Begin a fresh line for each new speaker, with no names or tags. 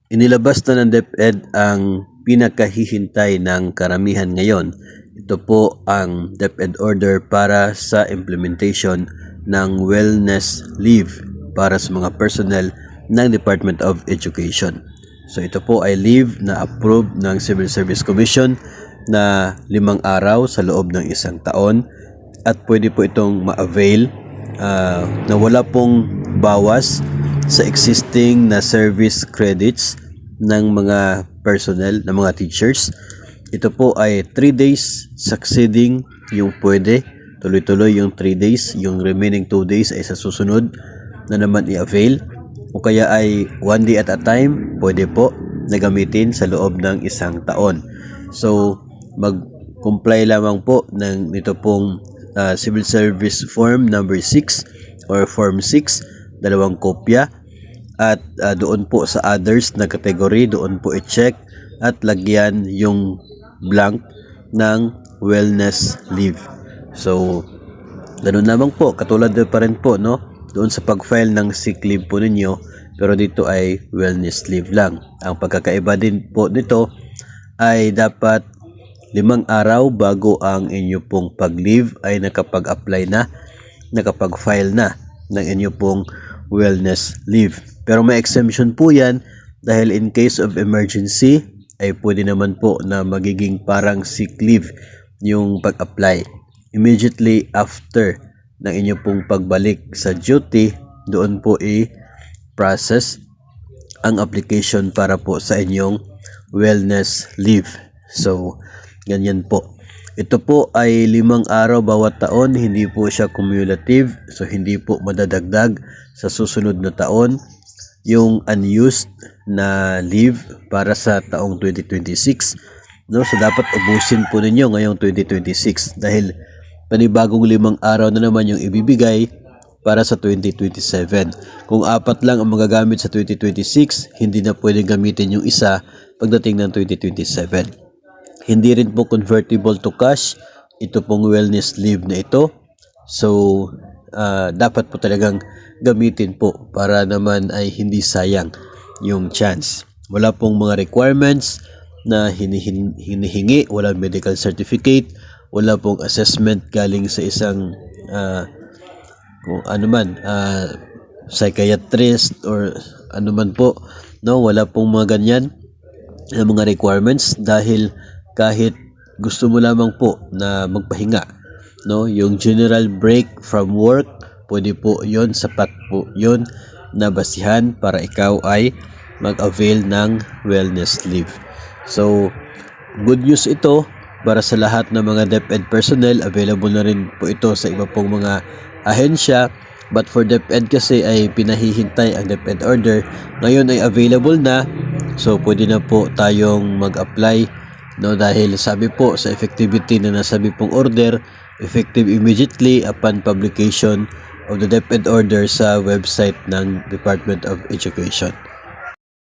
Inilabas na ng DepEd ang pinakahihintay ng karamihan ngayon. Ito po ang DepEd order para sa implementation ng wellness leave para sa mga personnel ng Department of Education. So ito po ay leave na approved ng Civil Service Commission na 5 araw sa loob ng 1 taon at pwede po itong ma-avail na wala pong bawas sa existing na service credits ng mga personnel, ng mga teachers. Ito po ay 3 days succeeding yung pwede, tuloy-tuloy yung 3 days, yung remaining 2 days ay sa susunod na naman i-avail, o kaya ay 1 day at a time, pwede po na gamitin sa loob ng 1 taon. So mag-comply lamang po ng ito pong Civil Service Form number 6 or Form 6, 2 kopya, at doon po sa others na category, doon po i-check at lagyan yung blank ng wellness leave. So ganun lamang po, katulad pa rin po, no, doon sa pag-file ng sick leave po ninyo, pero dito ay wellness leave lang. Ang pagkakaiba din po nito ay dapat 5 araw bago ang inyo pong pag-leave ay nakapag-apply na, nakapag-file na ng inyo pong wellness leave. Pero may exemption po yan dahil in case of emergency ay pwede naman po na magiging parang sick leave yung pag-apply. Immediately after ng inyo pong pagbalik sa duty, doon po i-process ang application para po sa inyong wellness leave. So ganyan po. Ito po ay 5 araw bawat taon, hindi po siya cumulative, so hindi po madadagdag sa susunod na taon yung unused na leave para sa taong 2026, no? So dapat ubusin po ninyo ngayong 2026 dahil panibagong 5 araw na naman yung ibibigay para sa 2027. Kung 4 lang ang magagamit sa 2026, hindi na pwedeng gamitin yung isa pagdating ng 2027. Hindi rin po convertible to cash ito pong wellness leave na ito. So dapat po talagang gamitin po para naman ay hindi sayang yung chance. Wala pong mga requirements na hinihingi, wala medical certificate, wala pong assessment galing sa isang kung ano man, psychiatrist or ano man po, no, wala pong mga ganyan na mga requirements dahil kahit gusto mo lamang po na magpahinga, no, yung general break from work, pwede po yon, sapat po yon na basihan para ikaw ay mag-avail ng wellness leave. So good news ito para sa lahat ng mga DepEd personnel. Available na rin po ito sa iba pong mga ahensya, but for DepEd kasi ay pinahihintay ang DepEd order. Ngayon ay available na, so pwede na po tayong mag-apply, no, dahil sabi po sa effectivity na nasabi pong order, effective immediately upon publication of the DepEd order sa website ng Department of Education.